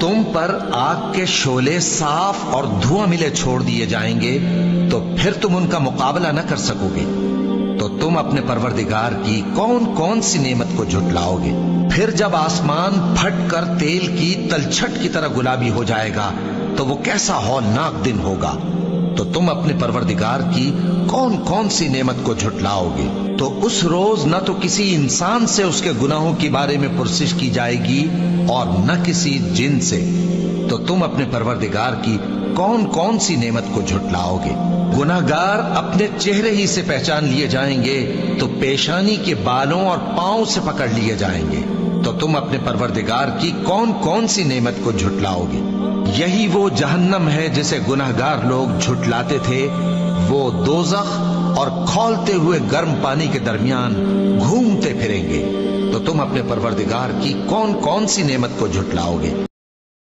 تم پر آگ کے شعلے صاف اور دھواں ملے چھوڑ دیے جائیں گے تو پھر تم ان کا مقابلہ نہ کر سکو گے، تو تم اپنے پروردگار کی کون کون سی نعمت کو جھٹلاؤ گے؟ پھر جب آسمان پھٹ کر تیل کی تلچھٹ کی طرح گلابی ہو جائے گا تو وہ کیسا ہولناک دن ہوگا، تو تم اپنے پروردگار کی کون کون سی نعمت کو جھٹلاؤ گے؟ تو اس روز نہ تو کسی انسان سے اس کے گناہوں کے بارے میں پرسش کی جائے گی اور نہ کسی جن سے، تو تم اپنے پروردگار کی کون کون سی نعمت کو جھٹلاؤ گے؟ گناہگار اپنے چہرے ہی سے پہچان لیے جائیں گے تو پیشانی کے بالوں اور پاؤں سے پکڑ لیے جائیں گے، تو تم اپنے پروردگار کی کون کون سی نعمت کو جھٹلاؤ گے؟ یہی وہ جہنم ہے جسے گناہگار لوگ جھٹلاتے تھے، وہ دوزخ اور کھولتے ہوئے گرم پانی کے درمیان گھومتے پھریں گے، تو تم اپنے پروردگار کی کون کون سی نعمت کو جھٹلاؤ گے؟